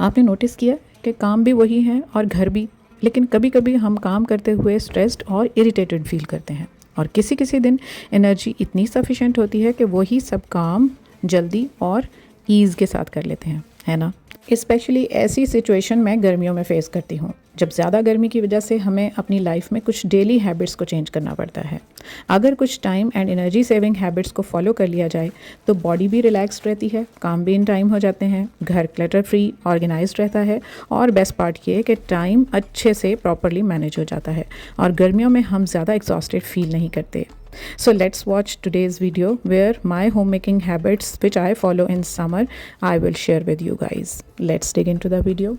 आपने नोटिस किया कि काम भी वही है और घर भी, लेकिन कभी कभी हम काम करते हुए स्ट्रेस्ड और इरिटेटेड फील करते हैं और किसी किसी दिन एनर्जी इतनी सफिशेंट होती है कि वही सब काम जल्दी और ईज़ के साथ कर लेते हैं, है ना। स्पेशली ऐसी सिचुएशन मैं गर्मियों में फ़ेस करती हूँ जब ज़्यादा गर्मी की वजह से हमें अपनी लाइफ में कुछ डेली हैबिट्स को चेंज करना पड़ता है। अगर कुछ time and energy saving habits को फॉलो कर लिया जाए तो बॉडी भी रिलैक्स्ड रहती है, काम भी इन टाइम हो जाते हैं, घर क्लटर फ्री ऑर्गेनाइज्ड रहता है और बेस्ट पार्ट ये है कि टाइम अच्छे से प्रॉपरली मैनेज हो जाता है और गर्मियों में हम ज़्यादा एग्जॉस्टेड फील नहीं करते। So let's watch today's video where my homemaking habits which I follow in summer I will share with you guys. Let's dig into the video.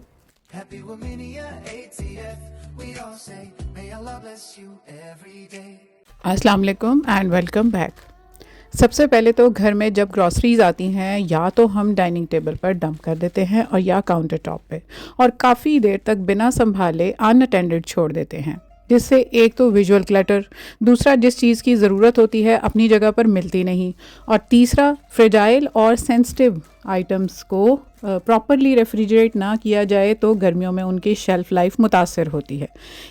Happy Womania ATF, we all say, may Allah bless you every day. अस्सलाम वालेकुम and welcome back. सबसे पहले तो घर में जब groceries आती हैं या तो हम डाइनिंग टेबल पर डंप कर देते हैं और या काउंटर टॉप पे और काफ़ी देर तक बिना संभाले अनअटेंडेड छोड़ देते हैं, जिससे एक तो विजुअल क्लटर, दूसरा जिस चीज़ की ज़रूरत होती है अपनी जगह पर मिलती नहीं, और तीसरा फ्रेजाइल और सेंसिटिव आइटम्स को प्रॉपरली रेफ्रिजरेट ना किया जाए तो गर्मियों में उनकी शेल्फ़ लाइफ मुतासर होती है।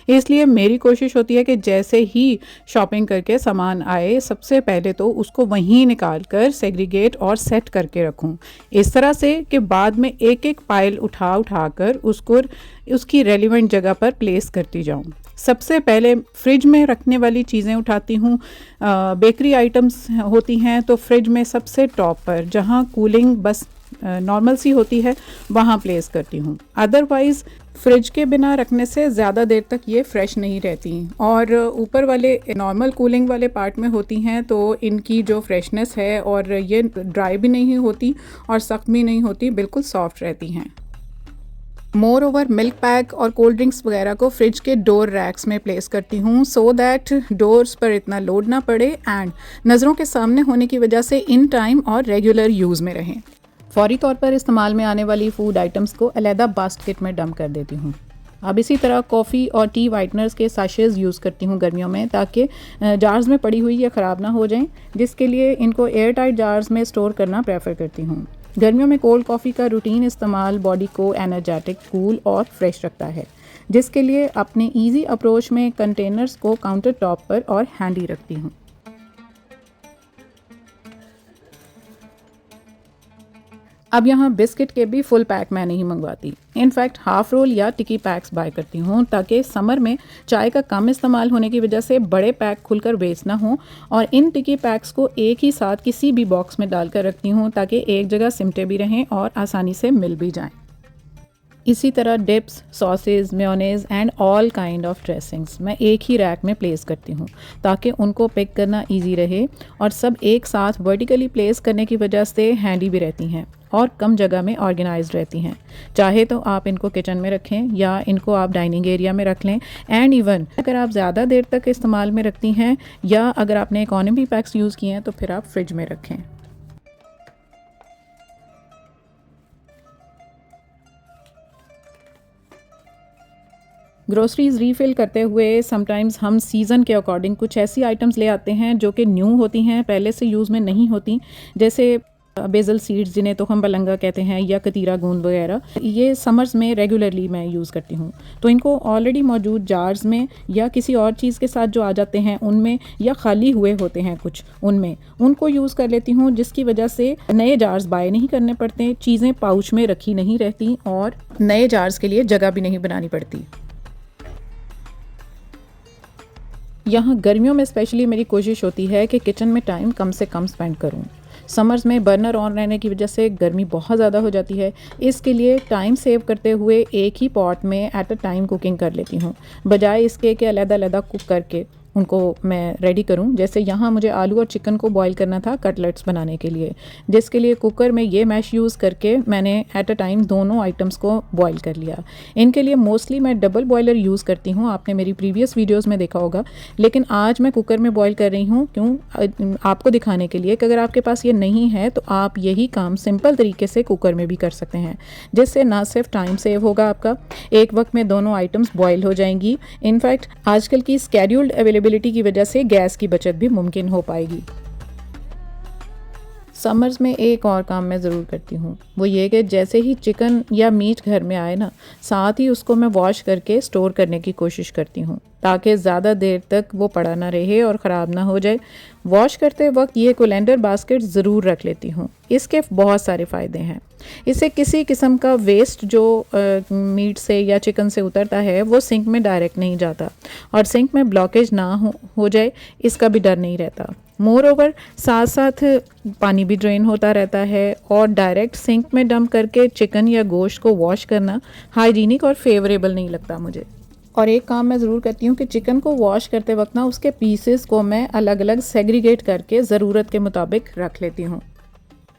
इसलिए मेरी कोशिश होती है कि जैसे ही शॉपिंग करके सामान आए सबसे पहले तो उसको वहीं निकाल कर सेग्रीगेट और सेट करके रखूं, इस तरह से कि बाद में एक एक पाइल उठा कर उसको उसकी रेलिवेंट जगह पर प्लेस करती जाऊं। सबसे पहले फ्रिज में रखने वाली चीज़ें उठाती हूँ। बेकरी आइटम्स होती हैं तो फ्रिज में सबसे टॉप पर जहाँ कूलिंग बस नॉर्मल सी होती है वहाँ प्लेस करती हूँ। अदरवाइज़ फ्रिज के बिना रखने से ज़्यादा देर तक ये फ्रेश नहीं रहती और ऊपर वाले नॉर्मल कूलिंग वाले पार्ट में होती हैं तो इनकी जो फ्रेशनेस है और ये ड्राई भी नहीं होती और सख्त भी नहीं होती, बिल्कुल सॉफ्ट रहती हैं। मोर ओवर मिल्क पैक और कोल्ड ड्रिंक्स वगैरह को फ्रिज के डोर रैक्स में प्लेस करती हूँ सो दैट डोर्स पर इतना लोड ना पड़े एंड नज़रों के सामने होने की वजह से इन टाइम और रेगुलर यूज़ में रहें। फौरी तौर पर इस्तेमाल में आने वाली फूड आइटम्स को अलहदा बास्केट में डंप कर देती हूँ। अब इसी तरह कॉफ़ी और टी वाइटनर्स के साशेज़ यूज़ करती हूँ गर्मियों में ताकि जार्स में पड़ी हुई या ख़राब ना हो जाएं, जिसके लिए इनको एयर टाइट जार्स में स्टोर करना प्रेफर करती हूँ। गर्मियों में कोल्ड कॉफ़ी का रूटीन इस्तेमाल बॉडी को एनर्जेटिक, कूल और फ्रेश रखता है, जिसके लिए अपने इजी अप्रोच में कंटेनर्स को काउंटर टॉप पर और हैंडी रखती हूँ। अब यहाँ बिस्किट के भी फुल पैक मैं नहीं मंगवाती, इनफैक्ट हाफ रोल या टिकी पैक्स बाय करती हूँ ताकि समर में चाय का कम इस्तेमाल होने की वजह से बड़े पैक खुलकर वेस्ट ना हो, और इन टिकी पैक्स को एक ही साथ किसी भी बॉक्स में डालकर रखती हूँ ताकि एक जगह सिमटे भी रहें और आसानी से मिल भी जाएं। इसी तरह dips, sausage, mayonnaise and all kind of dressings मैं एक ही रैक में प्लेस करती हूँ ताकि उनको पिक करना इजी रहे, और सब एक साथ वर्टिकली प्लेस करने की वजह से हैंडी भी रहती हैं और कम जगह में ऑर्गेनाइज्ड रहती हैं। चाहे तो आप इनको किचन में रखें या इनको आप डाइनिंग एरिया में रख लें, एंड इवन अगर आप ज़्यादा देर तक इस्तेमाल में रखती हैं या अगर आपने इकोनॉमी पैक्स यूज़ किए हैं तो फिर आप फ्रिज में रखें। ग्रोसरीज रीफ़िल करते हुए समटाइम्स हम सीज़न के अकॉर्डिंग कुछ ऐसी आइटम्स ले आते हैं जो कि न्यू होती हैं, पहले से यूज़ में नहीं होती, जैसे बेजल सीड्स जिन्हें तो हम बलंगा कहते हैं या कतीरा गूंद वगैरह। ये समर्स में रेगुलरली मैं यूज़ करती हूँ तो इनको ऑलरेडी मौजूद जार्स में या किसी और चीज़ के साथ जो आ जाते हैं उनमें या खाली हुए होते हैं कुछ उनमें उनको यूज़ कर लेती हूँ, जिसकी वजह से नए जार्स बाय नहीं करने पड़ते, चीज़ें पाउच में रखी नहीं रहती और नए जार्स के लिए जगह भी नहीं बनानी पड़ती। यहाँ गर्मियों में स्पेशली मेरी कोशिश होती है कि किचन में टाइम कम से कम स्पेंड करूँ। समर्स में बर्नर ऑन रहने की वजह से गर्मी बहुत ज़्यादा हो जाती है, इसके लिए टाइम सेव करते हुए एक ही पॉट में एट अ टाइम कुकिंग कर लेती हूँ, बजाय इसके कि अलग-अलग कुक करके उनको मैं रेडी करूं। जैसे यहाँ मुझे आलू और चिकन को बॉईल करना था कटलेट्स बनाने के लिए, जिसके लिए कुकर में ये मैश यूज़ करके मैंने एट अ टाइम दोनों आइटम्स को बॉईल कर लिया। इनके लिए मोस्टली मैं डबल बॉयलर यूज़ करती हूँ, आपने मेरी प्रीवियस वीडियोस में देखा होगा, लेकिन आज मैं कुकर में बॉईल कर रही हूँ क्यों, आपको दिखाने के लिए कि अगर आपके पास ये नहीं है तो आप यही काम सिंपल तरीके से कुकर में भी कर सकते हैं, जिससे ना सिर्फ टाइम सेव होगा आपका, एक वक्त में दोनों आइटम्स बॉईल हो जाएंगी। इनफैक्ट आजकल की स्केड्यूल्ड अवेलेबिलिटी की वजह से गैस की बचत भी मुमकिन हो पाएगी। समर्स में एक और काम मैं ज़रूर करती हूँ, वो ये कि जैसे ही चिकन या मीट घर में आए ना, साथ ही उसको मैं वॉश करके स्टोर करने की कोशिश करती हूँ ताकि ज़्यादा देर तक वो पड़ा ना रहे और ख़राब ना हो जाए। वॉश करते वक्त ये कोलेंडर बास्केट ज़रूर रख लेती हूँ। इसके बहुत सारे फ़ायदे हैं। इससे किसी किस्म का वेस्ट जो मीट से या चिकन से उतरता है वो सिंक में डायरेक्ट नहीं जाता और सिंक में ब्लॉकेज ना हो जाए इसका भी डर नहीं रहता। मोर ओवर साथ साथ पानी भी ड्रेन होता रहता है और डायरेक्ट सिंक में डंप करके चिकन या गोश्त को वॉश करना हाइजीनिक और फेवरेबल नहीं लगता मुझे। और एक काम मैं ज़रूर करती हूँ कि चिकन को वॉश करते वक्त ना उसके पीसेस को मैं अलग अलग सेग्रीगेट करके ज़रूरत के मुताबिक रख लेती हूँ,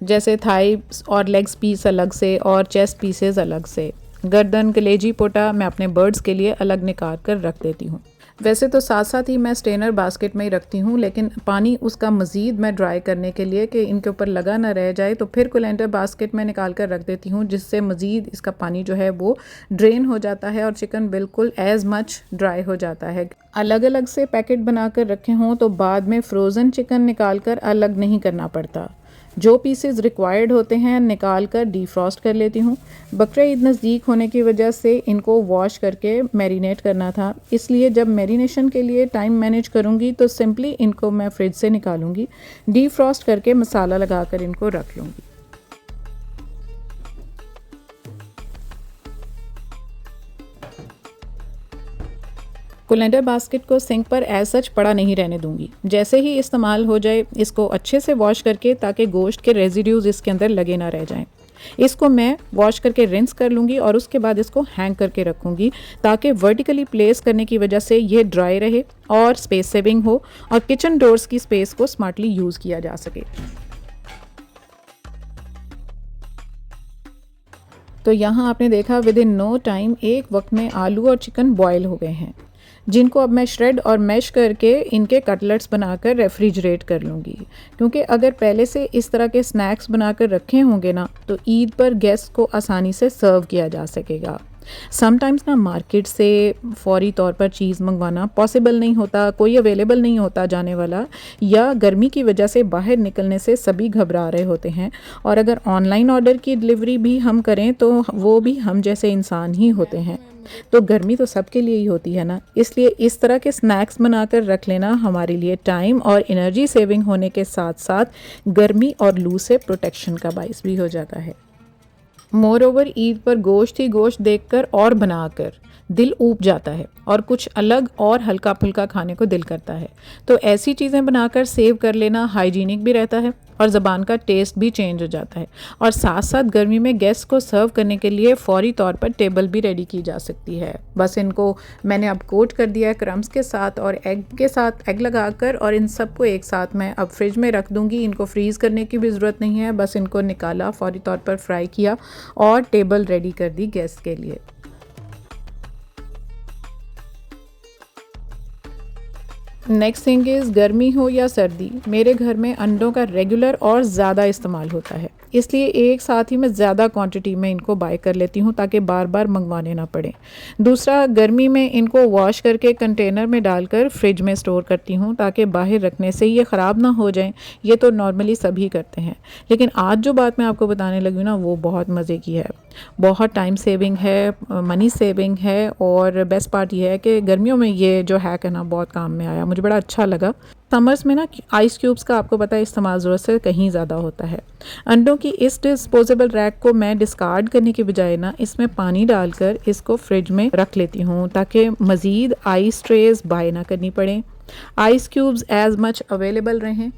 जैसे थाइस और लेग्स पीस अलग से और चेस्ट पीसेस अलग से। गर्दन, कलेजी, पोटा मैं अपने बर्ड्स के लिए अलग निकाल कर रख देती हूँ। वैसे तो साथ साथ ही मैं स्टेनर बास्केट में ही रखती हूँ, लेकिन पानी उसका मज़ीद मैं ड्राई करने के लिए कि इनके ऊपर लगा ना रह जाए तो फिर कोलेंडर बास्केट में निकाल कर रख देती हूँ, जिससे मज़ीद इसका पानी जो है वो ड्रेन हो जाता है और चिकन बिल्कुल एज़ मच ड्राई हो जाता है। अलग अलग से पैकेट बना कर रखे हों तो बाद में फ़्रोज़न चिकन निकाल कर अलग नहीं करना पड़ता। जो पीसेस रिक्वायर्ड होते हैं निकाल कर डीफ्रॉस्ट कर लेती हूँ। बकरा ईद नज़दीक होने की वजह से इनको वॉश करके मैरिनेट करना था, इसलिए जब मैरिनेशन के लिए टाइम मैनेज करूँगी तो सिंपली इनको मैं फ्रिज से निकालूंगी, डीफ्रॉस्ट करके मसाला लगा कर इनको रख लूँगी। कोलेंडर बास्केट को सिंक पर एज सच पड़ा नहीं रहने दूंगी। जैसे ही इस्तेमाल हो जाए इसको अच्छे से वॉश करके ताकि गोश्त के रेजिड्यूज इसके अंदर लगे ना रह जाएं। इसको मैं वॉश करके रिंस कर लूँगी और उसके बाद इसको हैंग करके रखूँगी ताकि वर्टिकली प्लेस करने की वजह से ये ड्राई रहे और स्पेस सेविंग हो और किचन डोर्स की स्पेस को स्मार्टली यूज़ किया जा सके। तो यहाँ आपने देखा विद इन नो टाइम एक वक्त में आलू और चिकन बॉयल हो गए हैं, जिनको अब मैं श्रेड और मैश करके इनके कटलेट्स बनाकर रेफ्रिजरेट कर लूँगी, क्योंकि अगर पहले से इस तरह के स्नैक्स बनाकर रखे होंगे ना तो ईद पर गेस्ट को आसानी से सर्व किया जा सकेगा। समटाइम्स ना मार्केट से फौरी तौर पर चीज़ मंगवाना पॉसिबल नहीं होता, कोई अवेलेबल नहीं होता जाने वाला, या गर्मी की वजह से बाहर निकलने से सभी घबरा रहे होते हैं। और अगर ऑनलाइन ऑर्डर की डिलीवरी भी हम करें तो वो भी हम जैसे इंसान ही होते हैं, तो गर्मी तो सबके लिए ही होती है ना। इसलिए इस तरह के स्नैक्स बनाकर रख लेना हमारे लिए टाइम और एनर्जी सेविंग होने के साथ साथ गर्मी और लू से प्रोटेक्शन का बाइस भी हो जाता है। मोर ओवर ईद पर गोश्त ही गोश्त देखकर और बनाकर दिल ऊब जाता है और कुछ अलग और हल्का फुल्का खाने को दिल करता है। तो ऐसी चीज़ें बनाकर सेव कर लेना हाइजीनिक भी रहता है और ज़बान का टेस्ट भी चेंज हो जाता है, और साथ साथ गर्मी में गेस्ट को सर्व करने के लिए फौरी तौर पर टेबल भी रेडी की जा सकती है। बस इनको मैंने अब कोट कर दिया है क्रम्स के साथ और एग के साथ, एग लगाकर, और इन सबको एक साथ मैं अब फ्रिज में रख दूँगी। इनको फ्रीज़ करने की भी ज़रूरत नहीं है, बस इनको निकाला, फौरी तौर पर फ्राई किया और टेबल रेडी कर दी गेस्ट के लिए। नेक्स्ट थिंग इज़, गर्मी हो या सर्दी, मेरे घर में अंडों का रेगुलर और ज़्यादा इस्तेमाल होता है, इसलिए एक साथ ही मैं ज़्यादा क्वांटिटी में इनको बाय कर लेती हूँ ताकि बार बार मंगवाने ना पड़े। दूसरा, गर्मी में इनको वॉश करके कंटेनर में डालकर फ्रिज में स्टोर करती हूँ ताकि बाहर रखने से ये ख़राब ना हो जाएं। ये तो नॉर्मली सभी करते हैं, लेकिन आज जो बात मैं आपको बताने लगी हूँ ना वो बहुत मज़े की है, बहुत टाइम सेविंग है, मनी सेविंग है, और बेस्ट पार्ट ये है कि गर्मियों में ये जो हैक है ना बहुत काम में आया, मुझे बड़ा अच्छा लगा। समर्स में ना आइस क्यूब्स का आपको पता है इस्तेमाल ज़रूरत से कहीं ज़्यादा होता है। अंडों की इस डिस्पोजेबल रैक को मैं डिस्कार्ड करने के बजाय ना इसमें पानी डालकर इसको फ्रिज में रख लेती हूँ ताकि मज़ीद आइस ट्रेज बाय ना करनी पड़े, ice cubes as much available रहें,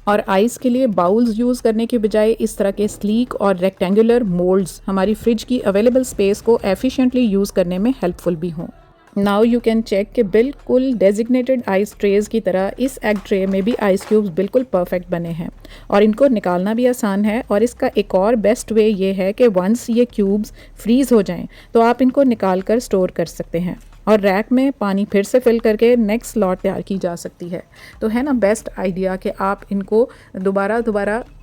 और आइस के लिए बाउल्स यूज़ करने के बजाय इस तरह के स्लीक और रेक्टेंगुलर मोल्ड्स हमारी फ्रिज की अवेलेबल स्पेस को एफिशिएंटली यूज़ करने में हेल्पफुल भी हों। नाउ यू कैन चेक कि बिल्कुल डेजिग्नेटेड आइस ट्रेज़ की तरह इस एग ट्रे में भी आइस क्यूब्स बिल्कुल परफेक्ट बने हैं और इनको निकालना भी आसान है। और इसका एक और बेस्ट वे ये है कि वंस ये क्यूब्स फ्रीज़ हो जाएं तो आप इनको निकाल कर स्टोर कर सकते हैं। और रैक में पानी फिर से फिल करके नेक्स्ट लॉट तैयार की जा सकती है। तो है ना बेस्ट आइडिया कि आप इनको दोबारा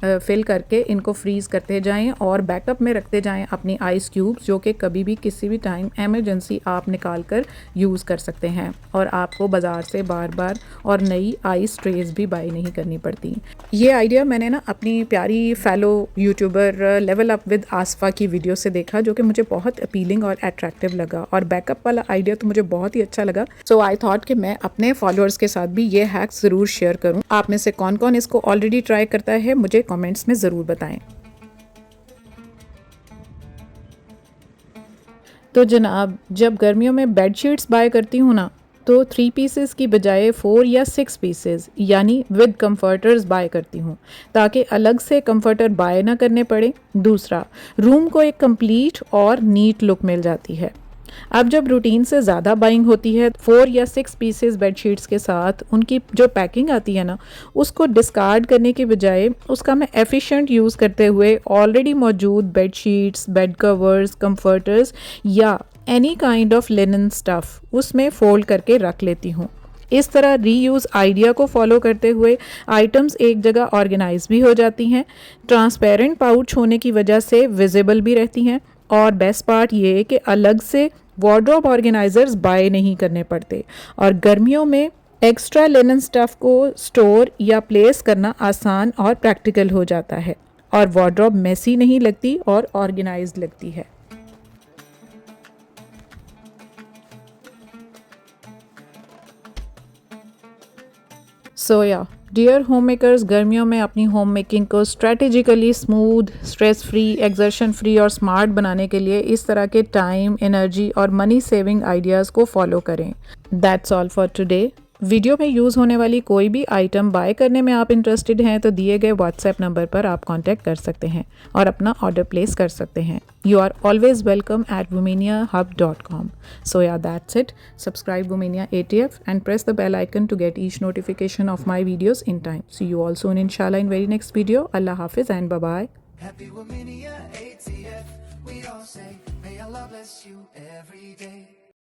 फिल करके इनको फ्रीज़ करते जाएं और बैकअप में रखते जाएं अपनी आइस क्यूब्स, जो कि कभी भी किसी भी टाइम एमरजेंसी आप निकाल कर यूज़ कर सकते हैं और आपको बाज़ार से बार और नई आइस ट्रेज भी बाई नहीं करनी पड़ती। ये आइडिया मैंने ना अपनी प्यारी fellow YouTuber level up with Asfa की वीडियो से देखा, जो कि मुझे बहुत अपीलिंग और अट्रैक्टिव लगा और बैकअप वाला आइडिया तो मुझे बहुत ही अच्छा लगा। सो आई थॉट कि मैं अपने फॉलोअर्स के साथ भी ये हैक्स ज़रूर शेयर करूं। आप में से कौन कौन इसको ऑलरेडी ट्राई करता है मुझे कमेंट्स में ज़रूर बताएं। तो जनाब, जब गर्मियों में बेडशीट्स बाय करती हूँ ना, तो 3 पीसेस की बजाय 4 या 6 पीसेस यानी विद कंफर्टर्स बाय करती हूँ, ताकि अलग से कंफर्टर बाय ना करने पड़े। दूसरा, रूम को एक कंप्लीट और नीट लुक मिल जाती है। अब जब रूटीन से ज़्यादा बाइंग होती है 4 या 6 पीसेस बेडशीट्स के साथ, उनकी जो पैकिंग आती है ना, उसको डिस्कार्ड करने के बजाय उसका मैं एफिशिएंट यूज़ करते हुए ऑलरेडी मौजूद बेडशीट्स, बेड कवर्स, कंफर्टर्स या any kind of linen stuff उसमें फोल्ड करके रख लेती हूँ। इस तरह रीयूज़ आइडिया को फॉलो करते हुए आइटम्स एक जगह ऑर्गेनाइज भी हो जाती हैं, ट्रांसपेरेंट पाउच होने की वजह से विजिबल भी रहती हैं और बेस्ट पार्ट ये है कि अलग से वार्डरोब ऑर्गेनाइजर्स बाय नहीं करने पड़ते और गर्मियों में एक्स्ट्रा लिनन स्टफ़ को स्टोर या प्लेस करना आसान और प्रैक्टिकल हो जाता है और वार्डरोब मेसी नहीं लगती और ऑर्गेनाइज्ड लगती है। सो या डियर होम मेकर्स, गर्मियों में अपनी होम मेकिंग को strategically smooth, stress free, exertion free और स्मार्ट बनाने के लिए इस तरह के टाइम, एनर्जी और मनी सेविंग आइडियाज़ को फॉलो करें। That's all for today. Video में यूज़ होने वाली कोई भी आइटम बाय करने में आप इंटरेस्टेड हैं तो दिए गए व्हाट्सएप नंबर पर आप कांटेक्ट कर सकते हैं और अपना ऑर्डर प्लेस कर सकते हैं। You are always welcome at womaniahub.com. So yeah, that's it. Subscribe Womania ATF and press the bell icon to get each notification of my videos in time. See you all soon inshallah in very next video. Allah Hafiz and bye-bye. Happy Womania ATF, we all say, may Allah bless you every day.